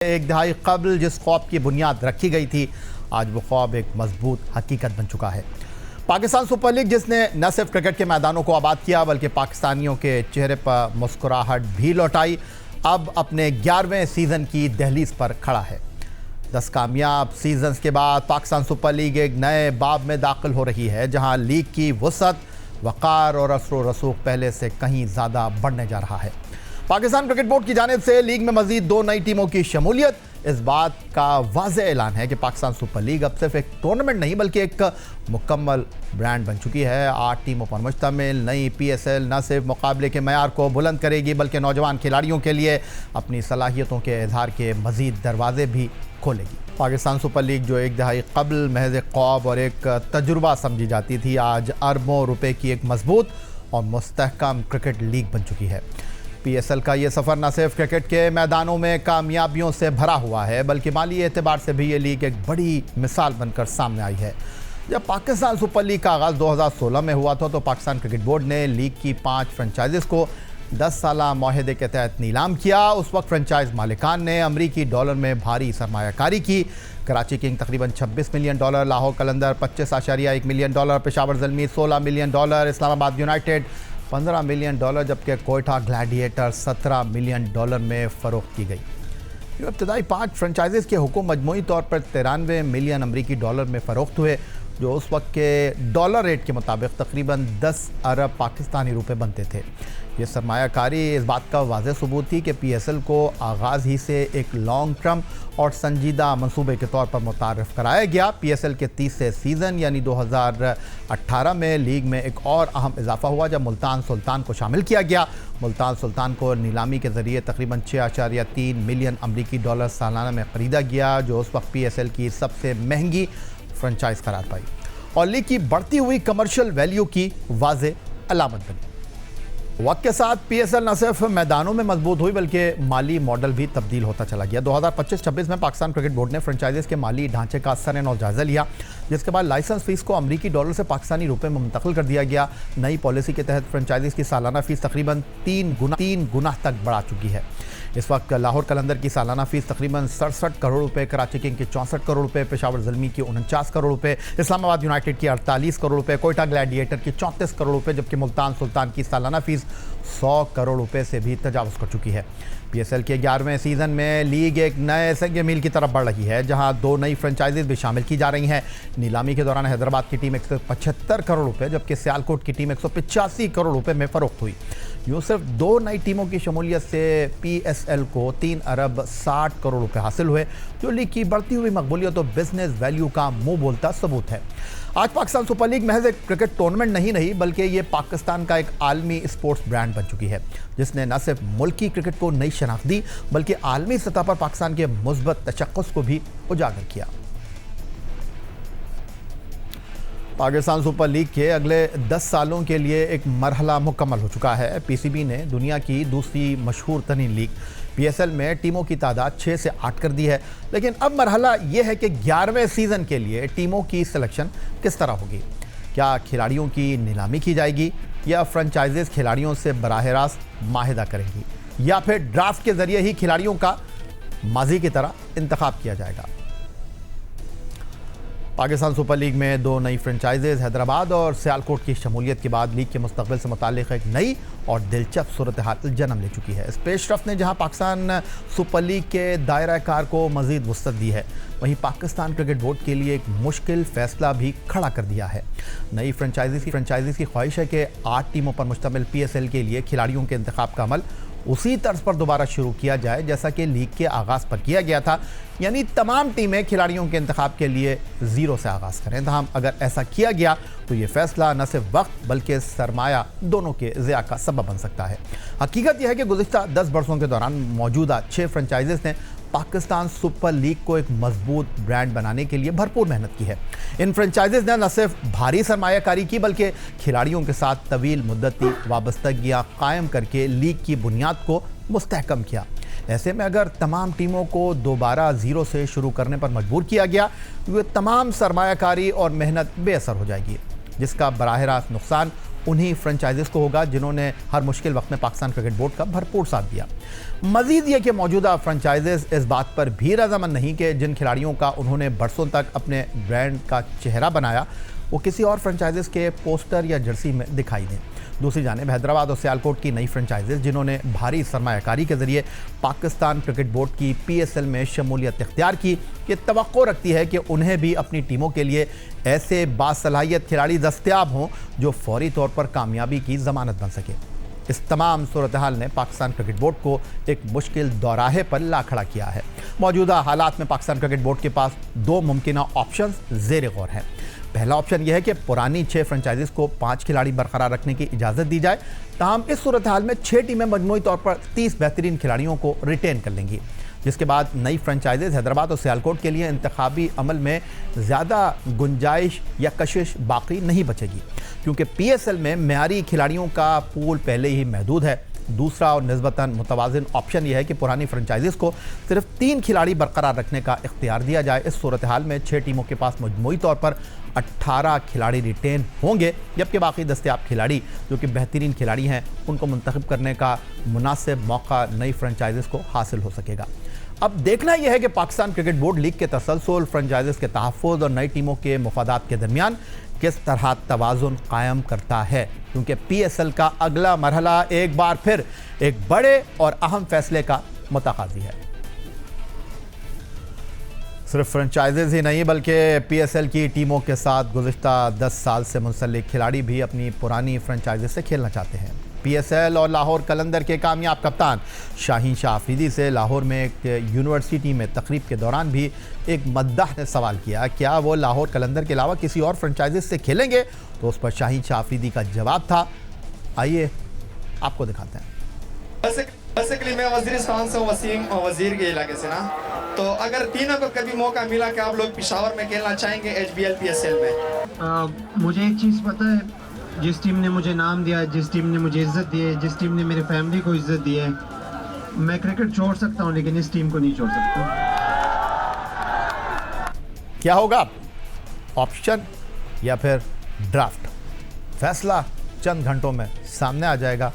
एक दहाई कबल जिस ख्वाब की बुनियाद रखी गई थी, आज वो ख्वाब एक मजबूत हकीकत बन चुका है। पाकिस्तान सुपर लीग जिसने न सिर्फ क्रिकेट के मैदानों को आबाद किया बल्कि पाकिस्तानियों के चेहरे पर मुस्कुराहट भी लौटाई, अब अपने 11वें सीज़न की दहलीज पर खड़ा है। 10 कामयाब सीजन्स के बाद पाकिस्तान सुपर लीग एक नए बाब में दाखिल हो रही है, जहां लीग की वसअत, वक़ार और असर रसूख पहले से कहीं ज़्यादा बढ़ने जा रहा है। पाकिस्तान क्रिकेट बोर्ड की जानिब से लीग में मजीद 2 नई टीमों की शमूलियत इस बात का वाज़ेह ऐलान है कि पाकिस्तान सुपर लीग अब सिर्फ एक टूर्नामेंट नहीं बल्कि एक मुकम्मल ब्रांड बन चुकी है। 8 टीमों पर मुश्तमिल नई PSL न सिर्फ मुकाबले के मयार को बुलंद करेगी बल्कि नौजवान खिलाड़ियों के लिए अपनी सलाहियतों के इजहार के मजीद दरवाजे भी खोलेगी। पाकिस्तान सुपर लीग जो एक दहाई कबल महज एक ख्वाब और एक तजुर्बा समझी जाती थी, आज अरबों रुपए की एक मजबूत और मुस्तहकम क्रिकेट लीग बन चुकी है। PSL का ये सफ़र न सिर्फ क्रिकेट के मैदानों में कामयाबियों से भरा हुआ है बल्कि माली एतबार से भी ये लीग एक बड़ी मिसाल बनकर सामने आई है। जब पाकिस्तान सुपर लीग का आगाज़ 2016 में हुआ था तो पाकिस्तान क्रिकेट बोर्ड ने लीग की 5 फ्रेंचाइजीज़ को 10 साला मुआहदे के तहत नीलाम किया। उस वक्त फ्रेंचाइज मालिकान ने अमरीकी डॉलर में भारी सरमायाकारी की। कराची किंग तकरीबन $26 मिलियन, लाहौर कलंदर $25.1 million, Peshawar Zalmi $16 million, Islamabad United $15 million, जबकि कोयटा ग्लैडिएटर $17 मिलियन में फ़रोख्त की गई। इब्तदाई 5 फ्रेंचाइजीज़ के हुकूम मजमूई तौर पर $93 मिलियन अमरीकी डॉलर में फ़रोख्त हुए, जो उस वक्त के डॉलर रेट के मुताबिक तकरीबन 10 अरब पाकिस्तानी रुपए बनते थे। ये सरमायाकारी इस बात का वाज़ेह सबूत थी कि PSL को आगाज़ ही से एक लॉन्ग टर्म और संजीदा मंसूबे के तौर पर मुतारफ़ कराया गया। PSL के 30 सीज़न यानी 2018 में लीग में एक और अहम इजाफा हुआ जब मुल्तान सुल्तान को शामिल किया गया। मुल्तान सुल्तान को नीलामी के ज़रिए तकरीबन $6.3 मिलियन अमरीकी डॉलर सालाना में ख़रीदा गया, जो उस वक्त PSL की सबसे महंगी फ्रेंचाइज करार पाई और लीग की बढ़ती हुई कमर्शियल वैल्यू की वाज़ेह अलामत बनी। वक्त के साथ PSL न सिर्फ मैदानों में मजबूत हुई बल्कि माली मॉडल भी तब्दील होता चला गया। 2025-26 में पाकिस्तान क्रिकेट बोर्ड ने फ्रेंचाइजीज़ के माली ढांचे का सर-ए-नौ जायज़ा लिया, जिसके बाद लाइसेंस फ़ीस को अमरीकी डॉलर से पाकिस्तानी रुपए में मुंतकिल कर दिया गया। नई पॉलिसी के तहत फ्रेंचाइजीज़ की सालाना फ़ीस तकरीबन 3 गुना तक बढ़ा चुकी है। इस वक्त लाहौर कलंदर की सालाना फ़ीस तकरीबन 67 करोड़ रुपए, कराची किंग के 64 करोड़ रुपए, पेशावर ज़ल्मी की 49 करोड़ रुपए, इस्लामाबाद यूनाइटेड की 48 करोड़ रुपए, कोयटा ग्लैडिएटर की 34 करोड़ रुपए, जबकि मुल्तान सुल्तान की सालाना फ़ीस 100 करोड़ रुपए से भी तजावुज़ कर चुकी है। PSL के 11वें सीज़न में लीग एक नए संग मील की तरफ बढ़ रही है, जहां 2 नई फ्रेंचाइजीज़ भी शामिल की जा रही हैं। नीलामी के दौरान हैदराबाद की टीम 175 करोड़ रुपए जबकि सियालकोट की टीम 185 करोड़ रुपए में फ़रोख्त हुई। यूँ सिर्फ 2 नई टीमों की शमूलियत से PSL को 3 अरब 60 करोड़ रुपए हासिल हुए, जो लीग की बढ़ती हुई मकबूलियत और बिजनेस वैल्यू का मुंह बोलता सबूत है। आज पाकिस्तान सुपर लीग महज एक क्रिकेट टूर्नामेंट नहीं रही बल्कि ये पाकिस्तान का एक आलमी स्पोर्ट्स ब्रांड बन चुकी है, जिसने न सिर्फ मुल्की क्रिकेट को नई शनाख्त दी बल्कि आलमी सतह पर पाकिस्तान के मुस्बत तशक्कुस को भी उजागर किया। पाकिस्तान सुपर लीग के अगले 10 सालों के लिए एक मरहला मुकम्मल हो चुका है। PCB ने दुनिया की दूसरी मशहूर तरीन लीग PSL में टीमों की तादाद 6 से 8 कर दी है, लेकिन अब मरहला यह है कि 11वें सीज़न के लिए टीमों की सिलेक्शन किस तरह होगी। क्या खिलाड़ियों की नीलामी की जाएगी या फ्रेंचाइजीज़ खिलाड़ियों से बराह रास्त माहिदा करेंगी, या फिर ड्राफ्ट के ज़रिए ही खिलाड़ियों का माजी की तरह इंतखाब किया जाएगा। पाकिस्तान सुपर लीग में 2 नई फ्रेंचाइजीज़ हैदराबाद और सियालकोट की शमूलियत के बाद लीग के मुस्तकबिल से मुताल्लिक़ एक नई और दिलचस्प सूरत हाल जन्म ले चुकी है। इस पेशरफ्त ने जहां पाकिस्तान सुपर लीग के दायरा कार को मज़ीद वुसअत दी है, वहीं पाकिस्तान क्रिकेट बोर्ड के लिए एक मुश्किल फ़ैसला भी खड़ा कर दिया है। नई फ्रेंचाइजीज़ की ख्वाहिश है कि 8 टीमों पर मुश्तमिल PSL के लिए खिलाड़ियों के इंतखाब का अमल उसी तर्ज पर दोबारा शुरू किया जाए जैसा कि लीग के आगाज़ पर किया गया था, यानी तमाम टीमें खिलाड़ियों के इंतखाब के लिए ज़ीरो से आगाज़ करें। तमाम अगर ऐसा किया गया तो ये फैसला न सिर्फ वक्त बल्कि सरमाया दोनों के ज़िया का सबब बन सकता है। हकीकत यह है कि गुज़िश्ता 10 बरसों के दौरान मौजूदा 6 फ्रेंचाइजीज़ ने पाकिस्तान सुपर लीग को एक मजबूत ब्रांड बनाने के लिए भरपूर मेहनत की है। इन फ्रेंचाइजीज़ ने न सिर्फ भारी सरमायाकारी की बल्कि खिलाड़ियों के साथ तवील मुद्दती वाबस्तगियाँ कायम करके लीग की बुनियाद को मुस्तहकम किया। ऐसे में अगर तमाम टीमों को दोबारा ज़ीरो से शुरू करने पर मजबूर किया गया तो ये तमाम सरमायाकारी और मेहनत बेअसर हो जाएगी, जिसका बराह रास्त नुकसान उन्हीं फ्रेंचाइजीज को होगा जिन्होंने हर मुश्किल वक्त में पाकिस्तान क्रिकेट बोर्ड का भरपूर साथ दिया। मजीद ये कि मौजूदा फ्रेंचाइजीज इस बात पर भी रजामंद नहीं कि जिन खिलाड़ियों का उन्होंने बरसों तक अपने ब्रांड का चेहरा बनाया वो किसी और फ्रेंचाइजीज के पोस्टर या जर्सी में दिखाई दें। दूसरी जानिब हैदराबाद और सियालकोट की नई फ्रेंचाइजीज जिन्होंने भारी सरमायाकारी के जरिए पाकिस्तान क्रिकेट बोर्ड की PSL में शमूलियत इख्तियार की, ये तवक्को रखती है कि उन्हें भी अपनी टीमों के लिए ऐसे बासलाहियत खिलाड़ी दस्तयाब हों जो फौरी तौर पर कामयाबी की ज़मानत बन सके। इस तमाम सूरत हाल ने पाकिस्तान क्रिकेट बोर्ड को एक मुश्किल दौराहे पर ला खड़ा किया है। मौजूदा हालात में पाकिस्तान क्रिकेट बोर्ड के पास 2 मुमकिन ऑप्शन ज़ेर गौर हैं। पहला ऑप्शन यह है कि पुरानी 6 फ्रेंचाइजीज को 5 खिलाड़ी बरकरार रखने की इजाज़त दी जाए। ताहम इस सूरत हाल में 6 टीमें मजमूई तौर पर 30 बेहतरीन खिलाड़ियों को रिटेन कर लेंगी, जिसके बाद नई फ्रेंचाइजीज हैदराबाद और सियालकोट के लिए इंतखाबी अमल में ज़्यादा गुंजाइश या कशिश बाकी नहीं बचेगी, क्योंकि PSL में मेयारी खिलाड़ियों का पूल पहले ही महदूद है। दूसरा और निस्बतन मुतवाज़िन ऑप्शन यह है कि पुरानी फ्रेंचाइजीज को सिर्फ 3 खिलाड़ी बरकरार रखने का इख्तियार दिया जाए। इस सूरत हाल में 6 टीमों के पास मजमूई तौर पर 18 खिलाड़ी रिटेन होंगे, जबकि बाकी दस्तयाब खिलाड़ी जो कि बेहतरीन खिलाड़ी हैं उनको मुंतखब करने का मुनासिब मौका नई फ्रेंचाइजीज को हासिल हो सकेगा। अब देखना यह है कि पाकिस्तान क्रिकेट बोर्ड लीग के तसलसल, फ्रेंचाइजीज के तहफ़्फ़ुज़ और नई टीमों के मफादात के दरमियान किस तरह तवाज़ुन कायम करता है, क्योंकि PSL का अगला मरहला एक बार फिर एक बड़े और अहम फैसले का मुतकाज़ी है। सिर्फ फ्रेंचाइजीज ही नहीं बल्कि PSL की टीमों के साथ गुज़िश्ता 10 साल से मुंसलिक खिलाड़ी भी अपनी पुरानी फ्रेंचाइजीज से खेलना चाहते हैं। PSL और लाहौर कलंदर के कामयाब कप्तान शाहीन शाह अफरीदी से लाहौर में एक यूनिवर्सिटी में तकरीब के दौरान भी एक मद्दाह ने सवाल किया, क्या वो लाहौर कलंदर के अलावा किसी और फ्रेंचाइजीज से खेलेंगे? तो उस पर शाहीन शाह अफरीदी का जवाब था, आइए आपको दिखाते हैं। बेसिकली मैं वज़ीरिस्तान से वसीम और वज़ीर के इलाके से ना, तो अगर तीनों को कभी मौका मिला कि आप लोग पेशावर में खेलना चाहेंगे HBL PSL में? मुझे एक चीज़ पता है, जिस टीम ने मुझे नाम दिया, जिस टीम ने मुझे इज़्ज़त दी है, जिस टीम ने मेरी फैमिली को इज़्ज़त दी है, मैं क्रिकेट छोड़ सकता हूँ लेकिन इस टीम को नहीं छोड़ सकता। क्या होगा, ऑप्शन या फिर ड्राफ्ट? फैसला चंद घंटों में सामने आ जाएगा।